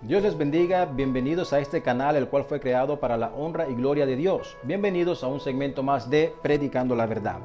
Dios les bendiga, bienvenidos a este canal el cual fue creado para la honra y gloria de Dios. Bienvenidos a un segmento más de Predicando la Verdad.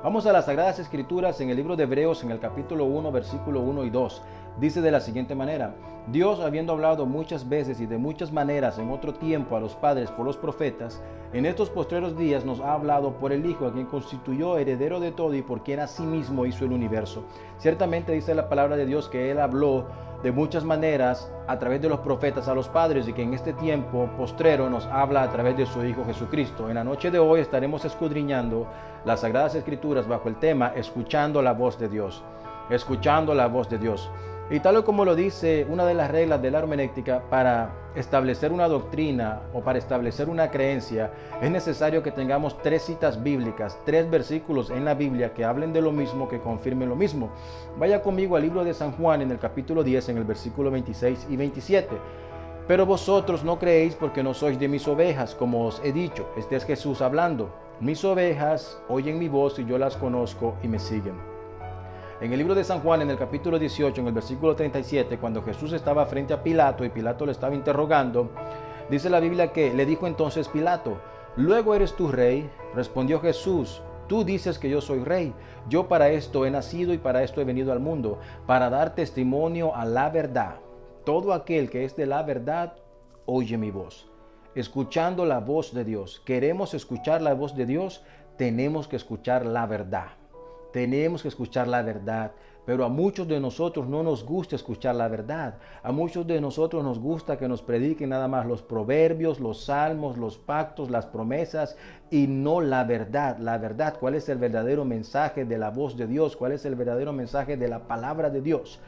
Vamos a las Sagradas Escrituras en el libro de Hebreos en el capítulo 1, versículo 1 y 2. Dice de la siguiente manera: Dios, habiendo hablado muchas veces y de muchas maneras en otro tiempo a los padres por los profetas, en estos postreros días nos ha hablado por el Hijo, a quien constituyó heredero de todo y por quien asimismo hizo el universo. Ciertamente dice la palabra de Dios que Él habló de muchas maneras a través de los profetas a los padres y que en este tiempo postrero nos habla a través de su Hijo Jesucristo. En la noche de hoy estaremos escudriñando las Sagradas Escrituras bajo el tema Escuchando la voz de Dios. Escuchando la voz de Dios. Y tal como lo dice una de las reglas de la hermenéutica, para establecer una doctrina o para establecer una creencia es necesario que tengamos 3 citas bíblicas, 3 versículos en la Biblia que hablen de lo mismo, que confirmen lo mismo. Vaya conmigo al libro de San Juan en el capítulo 10 en el versículo 26 y 27. Pero vosotros no creéis porque no sois de mis ovejas, como os he dicho. Este es Jesús hablando. Mis ovejas oyen mi voz y yo las conozco y me siguen. En el libro de San Juan, en el capítulo 18, en el versículo 37, cuando Jesús estaba frente a Pilato y Pilato le estaba interrogando, dice la Biblia que le dijo entonces Pilato: ¿luego eres tú rey? Respondió Jesús: tú dices que yo soy rey. Yo para esto he nacido y para esto he venido al mundo, para dar testimonio a la verdad. Todo aquel que es de la verdad, oye mi voz. Escuchando la voz de Dios. ¿Queremos escuchar la voz de Dios? Tenemos que escuchar la verdad. Tenemos que escuchar la verdad, pero a muchos de nosotros no nos gusta escuchar la verdad. A muchos de nosotros nos gusta que nos prediquen nada más los proverbios, los salmos, los pactos, las promesas y no la verdad. La verdad, ¿cuál es el verdadero mensaje de la voz de Dios? ¿Cuál es el verdadero mensaje de la palabra de Dios?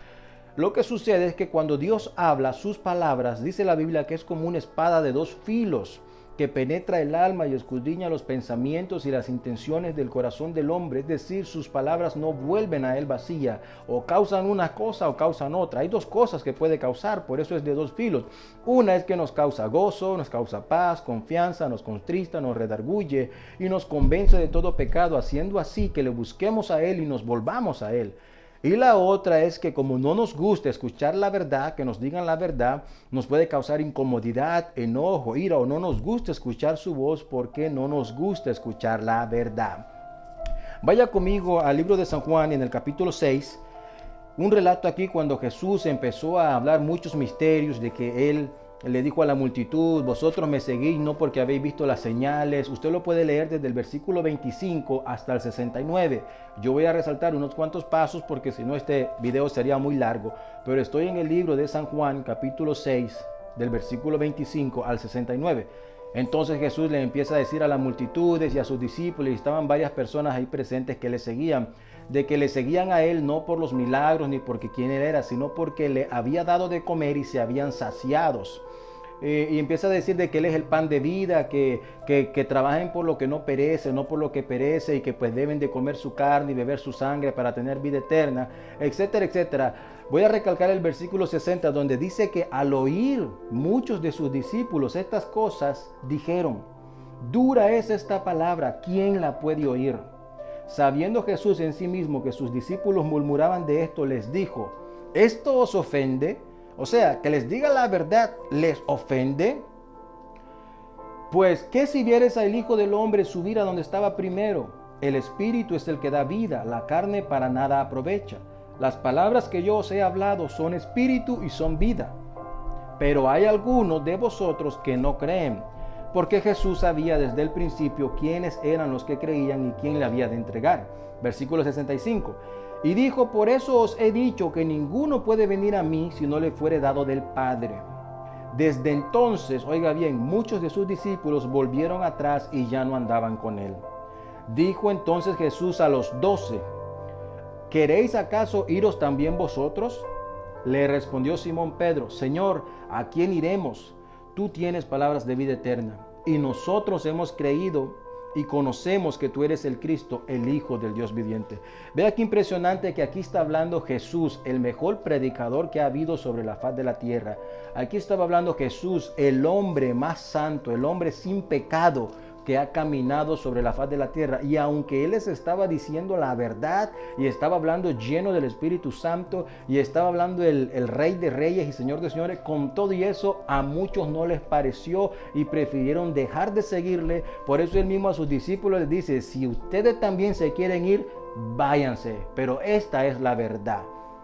Lo que sucede es que cuando Dios habla, sus palabras, dice la Biblia que es como una espada de 2 filos, que penetra el alma y escudriña los pensamientos y las intenciones del corazón del hombre. Es decir, sus palabras no vuelven a él vacía, o causan una cosa o causan otra. Hay 2 cosas que puede causar, por eso es de 2 filos. Una es que nos causa gozo, nos causa paz, confianza, nos contrista, nos redarguye y nos convence de todo pecado, haciendo así que le busquemos a él y nos volvamos a él. Y la otra es que como no nos gusta escuchar la verdad, que nos digan la verdad, nos puede causar incomodidad, enojo, ira, o no nos gusta escuchar su voz porque no nos gusta escuchar la verdad. Vaya conmigo al libro de San Juan en el capítulo 6, un relato aquí cuando Jesús empezó a hablar muchos misterios de que Él le dijo a la multitud: vosotros me seguís no porque habéis visto las señales. Usted lo puede leer desde el versículo 25 hasta el 69. Yo voy a resaltar unos cuantos pasos porque si no este video sería muy largo. Pero estoy en el libro de San Juan, capítulo 6, del versículo 25 al 69. Entonces Jesús le empieza a decir a las multitudes y a sus discípulos, y estaban varias personas ahí presentes que le seguían, de que le seguían a él no por los milagros ni porque quién él era, sino porque le había dado de comer y se habían saciados. Y empieza a decir de que Él es el pan de vida, que trabajen por lo que no perece, no por lo que perece, y que pues deben de comer su carne y beber su sangre para tener vida eterna, etcétera, etcétera. Voy a recalcar el versículo 60, donde dice que al oír muchos de sus discípulos estas cosas, dijeron: dura es esta palabra, ¿quién la puede oír? Sabiendo Jesús en sí mismo que sus discípulos murmuraban de esto, les dijo: ¿esto os ofende? O sea, que les diga la verdad, ¿les ofende? Pues, ¿qué si vieres al Hijo del Hombre subir a donde estaba primero? El Espíritu es el que da vida, la carne para nada aprovecha. Las palabras que yo os he hablado son espíritu y son vida. Pero hay algunos de vosotros que no creen, porque Jesús sabía desde el principio quiénes eran los que creían y quién le había de entregar. Versículo 65. Y dijo: por eso os he dicho que ninguno puede venir a mí si no le fuere dado del Padre. Desde entonces, oiga bien, muchos de sus discípulos volvieron atrás y ya no andaban con él. Dijo entonces Jesús a los 12: ¿queréis acaso iros también vosotros? Le respondió Simón Pedro: Señor, ¿a quién iremos? Tú tienes palabras de vida eterna, y nosotros hemos creído y conocemos que tú eres el Cristo, el Hijo del Dios viviente. Vea qué impresionante que aquí está hablando Jesús, el mejor predicador que ha habido sobre la faz de la tierra. Aquí estaba hablando Jesús, el hombre más santo, el hombre sin pecado, que ha caminado sobre la faz de la tierra. Y aunque Él les estaba diciendo la verdad y estaba hablando lleno del Espíritu Santo y estaba hablando el Rey de Reyes y Señor de Señores, con todo y eso a muchos no les pareció y prefirieron dejar de seguirle. Por eso Él mismo a sus discípulos les dice: si ustedes también se quieren ir, váyanse. Pero esta es la verdad,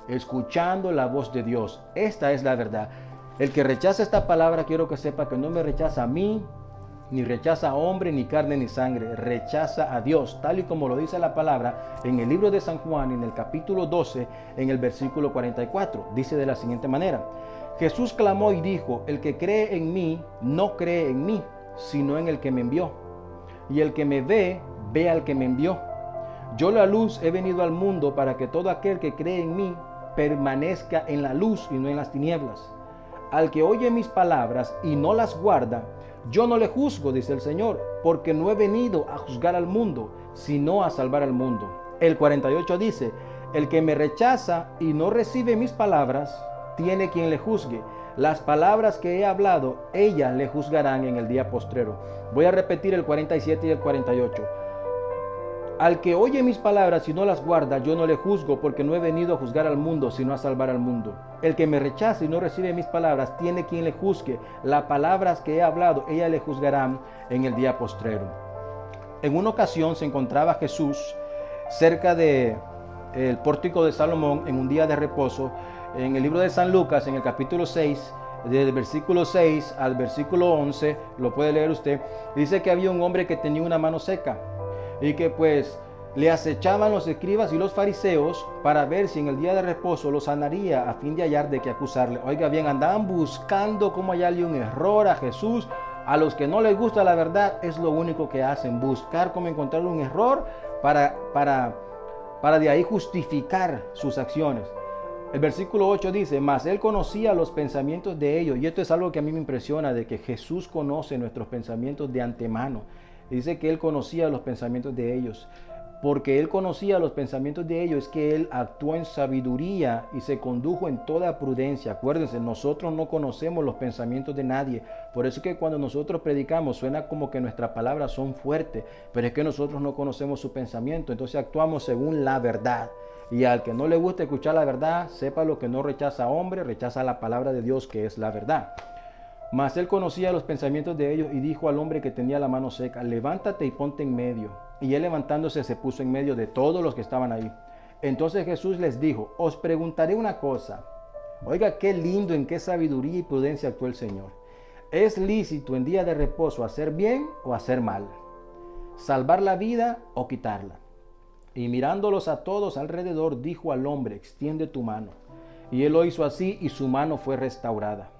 escuchando la voz de Dios. Esta es la verdad. El que rechaza esta palabra, quiero que sepa que no me rechaza a mí, ni rechaza a hombre, ni carne, ni sangre. Rechaza a Dios, tal y como lo dice la palabra en el libro de San Juan, en el capítulo 12, en el versículo 44. Dice de la siguiente manera: Jesús clamó y dijo: el que cree en mí, no cree en mí, sino en el que me envió. Y el que me ve, ve al que me envió. Yo, la luz, he venido al mundo para que todo aquel que cree en mí permanezca en la luz y no en las tinieblas. Al que oye mis palabras y no las guarda, yo no le juzgo, dice el Señor, porque no he venido a juzgar al mundo, sino a salvar al mundo. El 48 dice: el que me rechaza y no recibe mis palabras, tiene quien le juzgue. Las palabras que he hablado, ellas le juzgarán en el día postrero. Voy a repetir el 47 y el 48. Al que oye mis palabras y no las guarda, yo no le juzgo, porque no he venido a juzgar al mundo, sino a salvar al mundo. El que me rechaza y no recibe mis palabras, tiene quien le juzgue. Las palabras que he hablado, ellas le juzgarán en el día postrero. En una ocasión se encontraba Jesús cerca del pórtico de Salomón en un día de reposo. En el libro de San Lucas, en el capítulo 6, del versículo 6 al versículo 11, lo puede leer usted, dice que había un hombre que tenía una mano seca y que pues le acechaban los escribas y los fariseos para ver si en el día de reposo lo sanaría, a fin de hallar de qué acusarle. Oiga bien, andaban buscando cómo hallarle un error a Jesús. A los que no les gusta la verdad es lo único que hacen, buscar cómo encontrar un error para de ahí justificar sus acciones. El versículo 8 dice: mas él conocía los pensamientos de ellos. Y esto es algo que a mí me impresiona, de que Jesús conoce nuestros pensamientos de antemano. Dice que Él conocía los pensamientos de ellos. Porque Él conocía los pensamientos de ellos, es que Él actuó en sabiduría y se condujo en toda prudencia. Acuérdense, nosotros no conocemos los pensamientos de nadie. Por eso es que cuando nosotros predicamos suena como que nuestras palabras son fuertes, pero es que nosotros no conocemos su pensamiento. Entonces actuamos según la verdad. Y al que no le gusta escuchar la verdad, sepa lo que no rechaza a hombre, rechaza la palabra de Dios, que es la verdad. Mas él conocía los pensamientos de ellos y dijo al hombre que tenía la mano seca: levántate y ponte en medio. Y él, levantándose, se puso en medio de todos los que estaban ahí. Entonces Jesús les dijo: os preguntaré una cosa. Oiga, qué lindo, en qué sabiduría y prudencia actuó el Señor. ¿Es lícito en día de reposo hacer bien o hacer mal? ¿Salvar la vida o quitarla? Y mirándolos a todos alrededor, dijo al hombre: extiende tu mano. Y él lo hizo así, y su mano fue restaurada.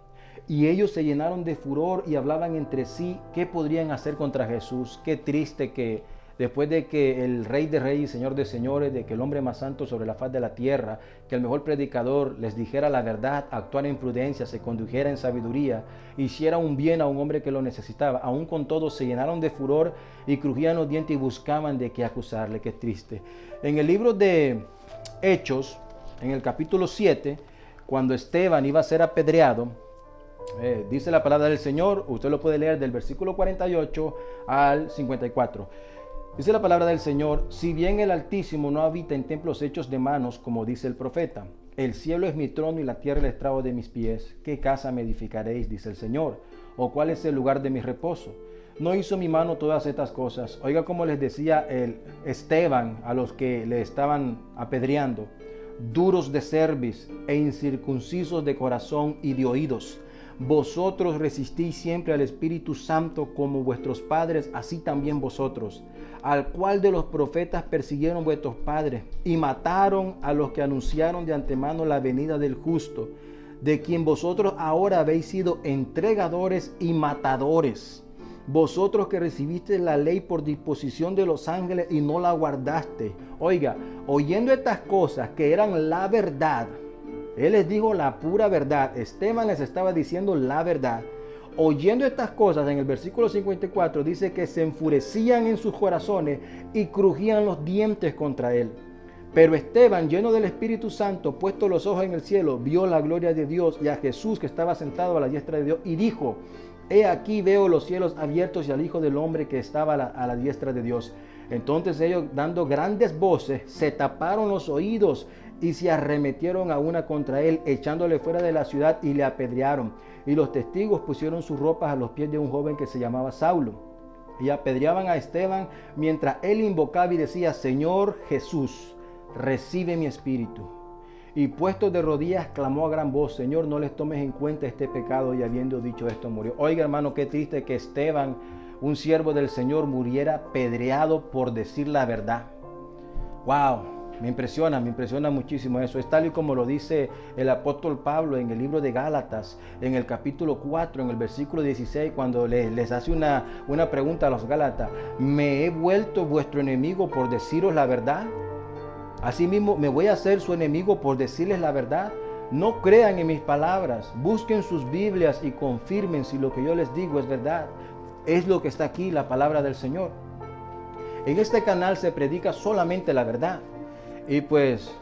Y ellos se llenaron de furor y hablaban entre sí qué podrían hacer contra Jesús. Qué triste que después de que el Rey de Reyes y Señor de Señores, de que el hombre más santo sobre la faz de la tierra, que el mejor predicador les dijera la verdad, actuara en prudencia, se condujera en sabiduría, hiciera un bien a un hombre que lo necesitaba, aún con todo se llenaron de furor y crujían los dientes y buscaban de qué acusarle. Qué triste. En el libro de Hechos, en el capítulo 7, cuando Esteban iba a ser apedreado, dice la palabra del Señor, usted lo puede leer del versículo 48 al 54. Dice la palabra del Señor: si bien el Altísimo no habita en templos hechos de manos, como dice el profeta, el cielo es mi trono y la tierra el estrado de mis pies, ¿qué casa me edificaréis? Dice el Señor. ¿O cuál es el lugar de mi reposo? ¿No hizo mi mano todas estas cosas? Oiga como les decía el Esteban a los que le estaban apedreando: duros de cerviz e incircuncisos de corazón y de oídos. Vosotros resistís siempre al Espíritu Santo como vuestros padres, así también vosotros. Al cual de los profetas persiguieron vuestros padres y mataron a los que anunciaron de antemano la venida del justo, de quien vosotros ahora habéis sido entregadores y matadores. Vosotros que recibisteis la ley por disposición de los ángeles y no la guardaste. Oiga, oyendo estas cosas que eran la verdad, él les dijo la pura verdad. Esteban les estaba diciendo la verdad. Oyendo estas cosas, en el versículo 54 dice que se enfurecían en sus corazones y crujían los dientes contra él. Pero Esteban, lleno del Espíritu Santo, puesto los ojos en el cielo, vio la gloria de Dios y a Jesús que estaba sentado a la diestra de Dios y dijo: He aquí veo los cielos abiertos y al Hijo del Hombre que estaba a la diestra de Dios. Entonces ellos, dando grandes voces, se taparon los oídos y se arremetieron a una contra él, echándole fuera de la ciudad y le apedrearon. Y los testigos pusieron sus ropas a los pies de un joven que se llamaba Saulo. Y apedreaban a Esteban mientras él invocaba y decía: Señor Jesús, recibe mi espíritu. Y puesto de rodillas clamó a gran voz: Señor, no les tomes en cuenta este pecado. Y habiendo dicho esto, murió. Oiga, hermano, qué triste que Esteban, un siervo del Señor, muriera apedreado por decir la verdad. Wow. Me impresiona muchísimo eso. Es tal y como lo dice el apóstol Pablo en el libro de Gálatas, en el capítulo 4, en el versículo 16, cuando les hace una pregunta a los Gálatas: ¿me he vuelto vuestro enemigo por deciros la verdad? Asimismo, ¿me voy a hacer su enemigo por decirles la verdad? No crean en mis palabras, busquen sus Biblias y confirmen si lo que yo les digo es verdad. Es lo que está aquí, la palabra del Señor. En este canal se predica solamente la verdad. Y pues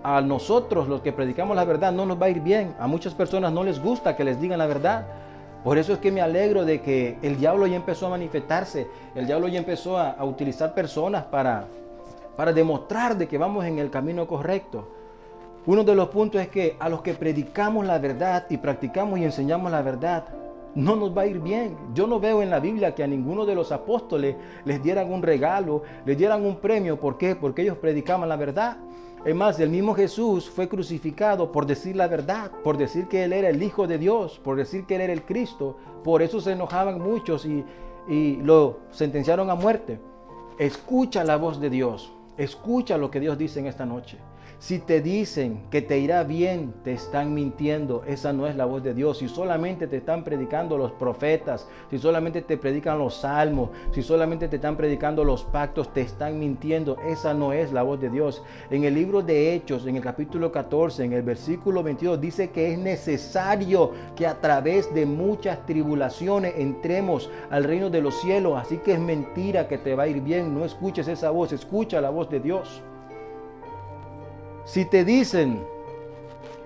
a nosotros, los que predicamos la verdad, no nos va a ir bien. A muchas personas no les gusta que les digan la verdad. Por eso es que me alegro de que el diablo ya empezó a manifestarse. El diablo ya empezó a utilizar personas para demostrar de que vamos en el camino correcto. Uno de los puntos es que a los que predicamos la verdad y practicamos y enseñamos la verdad, no nos va a ir bien. Yo no veo en la Biblia que a ninguno de los apóstoles les dieran un regalo, les dieran un premio. ¿Por qué? Porque ellos predicaban la verdad. Es más, el mismo Jesús fue crucificado por decir la verdad, por decir que Él era el Hijo de Dios, por decir que Él era el Cristo. Por eso se enojaban muchos y lo sentenciaron a muerte. Escucha la voz de Dios. Escucha lo que Dios dice en esta noche. Si te dicen que te irá bien, te están mintiendo. Esa no es la voz de Dios. Si solamente te están predicando los profetas, si solamente te predican los salmos, si solamente te están predicando los pactos, te están mintiendo. Esa no es la voz de Dios. En el libro de Hechos, en el capítulo 14, en el versículo 22, dice que es necesario que a través de muchas tribulaciones entremos al reino de los cielos. Así que es mentira que te va a ir bien. No escuches esa voz, escucha la voz de Dios. Si te dicen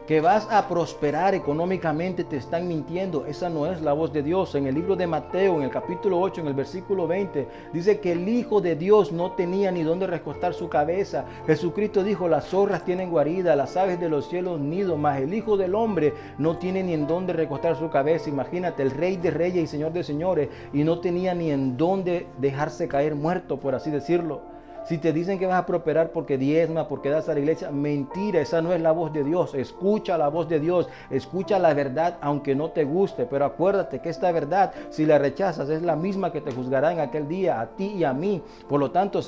que vas a prosperar económicamente, te están mintiendo. Esa no es la voz de Dios. En el libro de Mateo, en el capítulo 8, en el versículo 20, dice que el Hijo de Dios no tenía ni dónde recostar su cabeza. Jesucristo dijo: las zorras tienen guarida, las aves de los cielos nido, mas el Hijo del Hombre no tiene ni en dónde recostar su cabeza. Imagínate, el Rey de Reyes y Señor de Señores, y no tenía ni en dónde dejarse caer muerto, por así decirlo. Si te dicen que vas a prosperar porque diezma, porque das a la iglesia, mentira, esa no es la voz de Dios. Escucha la voz de Dios, escucha la verdad aunque no te guste, pero acuérdate que esta verdad, si la rechazas, es la misma que te juzgará en aquel día, a ti y a mí. Por lo tanto,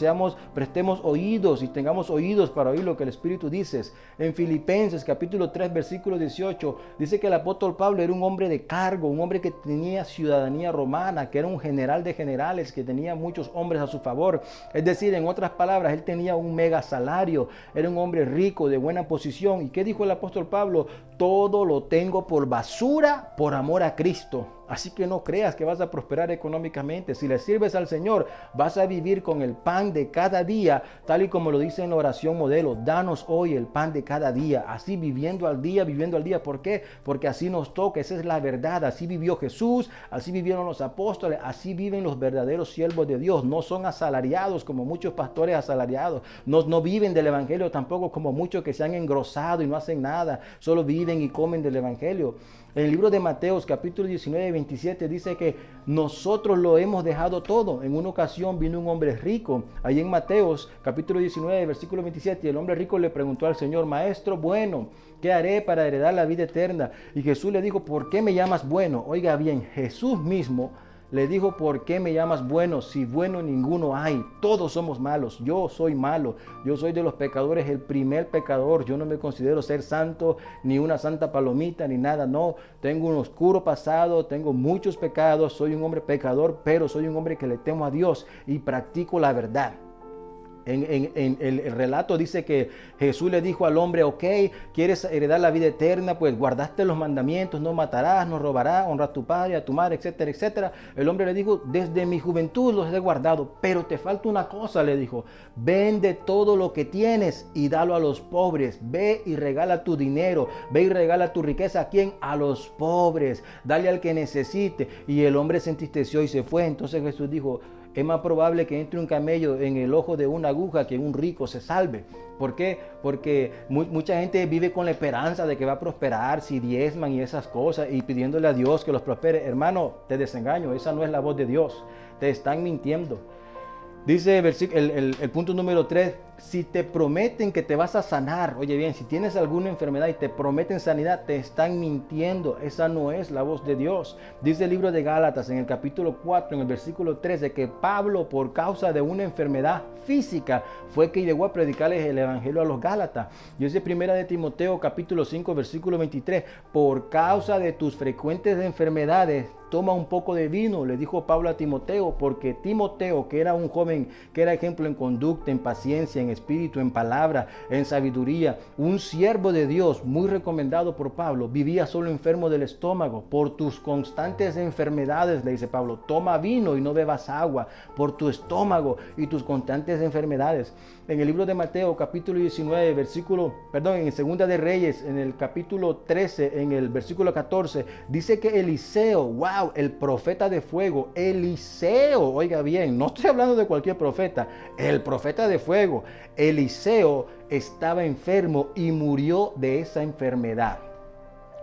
prestemos oídos y tengamos oídos para oír lo que el Espíritu dice. En Filipenses capítulo 3, versículo 18, dice que el apóstol Pablo era un hombre de cargo, un hombre que tenía ciudadanía romana, que era un general de generales, que tenía muchos hombres a su favor. Es decir, en otras palabras, él tenía un mega salario, era un hombre rico, de buena posición. ¿Y qué dijo el apóstol Pablo? Todo lo tengo por basura por amor a Cristo. Así que no creas que vas a prosperar económicamente. Si le sirves al Señor, vas a vivir con el pan de cada día, tal y como lo dice en la oración modelo: danos hoy el pan de cada día. Así viviendo al día. ¿Por qué? Porque así nos toca. Esa es la verdad. Así vivió Jesús, así vivieron los apóstoles, así viven los verdaderos siervos de Dios. No son asalariados como muchos pastores asalariados. No viven del evangelio tampoco como muchos que se han engrosado y no hacen nada. Solo viven y comen del evangelio. En el libro de Mateos, capítulo 19, 27, dice que nosotros lo hemos dejado todo. En una ocasión vino un hombre rico, ahí en Mateos, capítulo 19, versículo 27, y el hombre rico le preguntó al Señor: Maestro bueno, ¿qué haré para heredar la vida eterna? Y Jesús le dijo: ¿por qué me llamas bueno? Oiga bien, Jesús mismo le dijo: ¿por qué me llamas bueno? Si bueno ninguno hay, todos somos malos. Yo soy malo, yo soy de los pecadores, el primer pecador. Yo no me considero ser santo, ni una santa palomita, ni nada. No, tengo un oscuro pasado, tengo muchos pecados, soy un hombre pecador, pero soy un hombre que le temo a Dios y practico la verdad. el relato dice que Jesús le dijo al hombre, ok, ¿quieres heredar la vida eterna? Pues guardaste los mandamientos, no matarás, no robarás, honra a tu padre, a tu madre, etcétera, etcétera. El hombre le dijo, desde mi juventud los he guardado, pero te falta una cosa, le dijo, vende todo lo que tienes y dalo a los pobres, ve y regala tu dinero, ve y regala tu riqueza, ¿a quién? A los pobres, dale al que necesite. Y el hombre se entristeció y se fue. Entonces Jesús dijo, es más probable que entre un camello en el ojo de una aguja que un rico se salve. ¿Por qué? Porque mucha gente vive con la esperanza de que va a prosperar si diezman y esas cosas y pidiéndole a Dios que los prospere. Hermano, te desengaño, esa no es la voz de Dios. Te están mintiendo. Dice el punto número 3, si te prometen que te vas a sanar, oye bien, si tienes alguna enfermedad y te prometen sanidad, te están mintiendo, esa no es la voz de Dios. Dice el libro de Gálatas en el capítulo 4, en el versículo 13, que Pablo, por causa de una enfermedad física, fue que llegó a predicarles el evangelio a los Gálatas. Dice primera de Timoteo capítulo 5, versículo 23, por causa de tus frecuentes enfermedades, toma un poco de vino, le dijo Pablo a Timoteo, porque Timoteo, que era un joven, que era ejemplo en conducta, en paciencia, en espíritu, en palabra, en sabiduría, un siervo de Dios muy recomendado por Pablo, vivía solo enfermo del estómago. Por tus constantes enfermedades, le dice Pablo, toma vino y no bebas agua, por tu estómago y tus constantes enfermedades. En el libro de Mateo capítulo 19, en Segunda de Reyes, en el capítulo 13, en el versículo 14, dice que Eliseo, wow, el profeta de fuego, Eliseo, oiga bien, no estoy hablando de cualquier profeta, el profeta de fuego, Eliseo estaba enfermo y murió de esa enfermedad.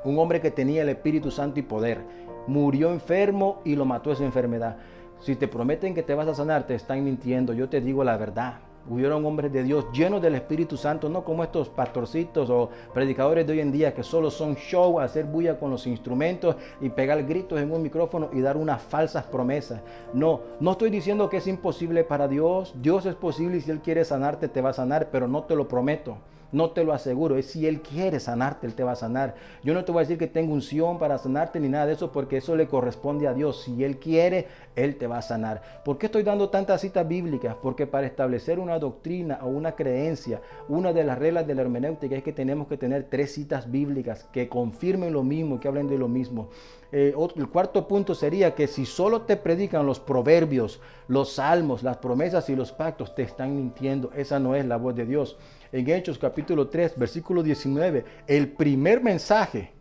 Un hombre que tenía el Espíritu Santo y poder, murió enfermo y lo mató esa enfermedad. Si te prometen que te vas a sanar, te están mintiendo, yo te digo la verdad. Hubieron hombres de Dios llenos del Espíritu Santo, no como estos pastorcitos o predicadores de hoy en día que solo son show, hacer bulla con los instrumentos y pegar gritos en un micrófono y dar unas falsas promesas. No estoy diciendo que es imposible para Dios. Dios es posible y si Él quiere sanarte, te va a sanar, pero no te lo prometo. No te lo aseguro, es si Él quiere sanarte, Él te va a sanar. Yo no te voy a decir que tengo unción para sanarte ni nada de eso, porque eso le corresponde a Dios. Si Él quiere, Él te va a sanar. ¿Por qué estoy dando tantas citas bíblicas? Porque para establecer una doctrina o una creencia, una de las reglas de la hermenéutica es que tenemos que tener 3 citas bíblicas que confirmen lo mismo, que hablen de lo mismo. El cuarto punto sería que si solo te predican los proverbios, los salmos, las promesas y los pactos, te están mintiendo. Esa no es la voz de Dios. En Hechos capítulo 3, versículo 19, el primer mensaje,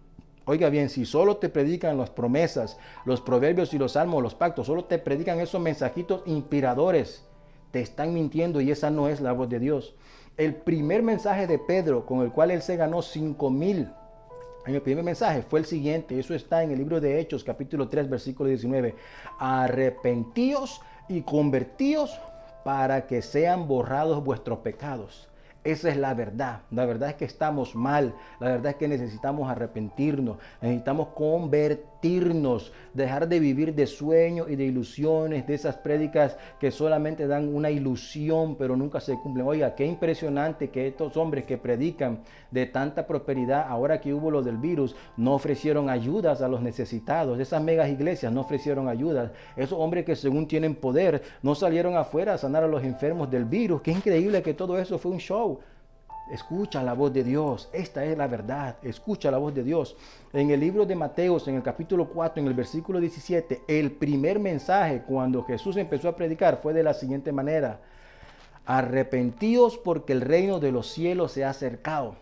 oiga bien, si solo te predican las promesas, los proverbios y los salmos, los pactos, solo te predican esos mensajitos inspiradores, te están mintiendo y esa no es la voz de Dios. El primer mensaje de Pedro, con el cual él se ganó 5,000, en el primer mensaje fue el siguiente, eso está en el libro de Hechos capítulo 3, versículo 19, arrepentíos y convertíos para que sean borrados vuestros pecados. Esa es la verdad es que estamos mal, la verdad es que necesitamos arrepentirnos, necesitamos convertirnos, dejar de vivir de sueños y de ilusiones, de esas prédicas que solamente dan una ilusión pero nunca se cumplen. Oiga, qué impresionante que estos hombres que predican de tanta prosperidad, ahora que hubo lo del virus, no ofrecieron ayudas a los necesitados, esas megas iglesias no ofrecieron ayudas, esos hombres que según tienen poder no salieron afuera a sanar a los enfermos del virus. Qué increíble que todo eso fue un show. Escucha la voz de Dios, esta es la verdad, escucha la voz de Dios. En el libro de Mateos, en el capítulo 4, en el versículo 17, el primer mensaje cuando Jesús empezó a predicar fue de la siguiente manera: arrepentíos porque el reino de los cielos se ha acercado.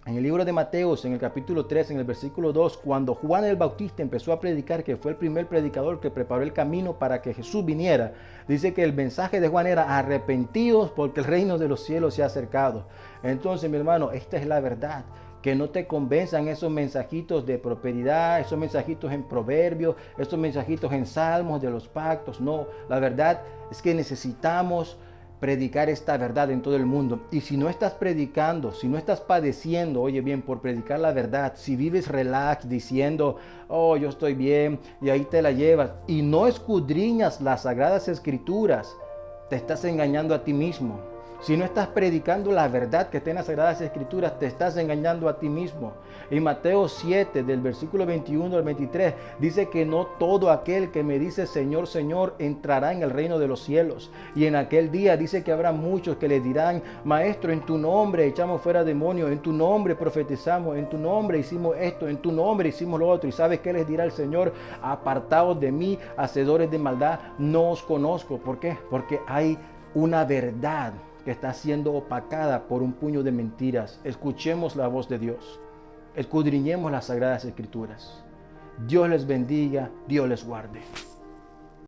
En el libro de Mateos, en el capítulo 3, en el versículo 2, cuando Juan el Bautista empezó a predicar, que fue el primer predicador que preparó el camino para que Jesús viniera, dice que el mensaje de Juan era: arrepentíos porque el reino de los cielos se ha acercado. Entonces, mi hermano, esta es la verdad. Que no te convenzan esos mensajitos de prosperidad, esos mensajitos en proverbios, esos mensajitos en salmos de los pactos. No, la verdad es que necesitamos predicar esta verdad en todo el mundo. Y si no estás predicando, si no estás padeciendo, oye bien, por predicar la verdad, si vives relax diciendo, oh, yo estoy bien, y ahí te la llevas, y no escudriñas las sagradas escrituras, te estás engañando a ti mismo. Si no estás predicando la verdad que está en las Sagradas Escrituras, te estás engañando a ti mismo. En Mateo 7, del versículo 21 al 23, dice que no todo aquel que me dice Señor, Señor, entrará en el reino de los cielos. Y en aquel día dice que habrá muchos que le dirán, Maestro, en tu nombre echamos fuera demonios, en tu nombre profetizamos, en tu nombre hicimos esto, en tu nombre hicimos lo otro. ¿Y sabes qué les dirá el Señor? Apartaos de mí, hacedores de maldad, no os conozco. ¿Por qué? Porque hay una verdad que está siendo opacada por un puño de mentiras. Escuchemos la voz de Dios. Escudriñemos las Sagradas Escrituras. Dios les bendiga, Dios les guarde.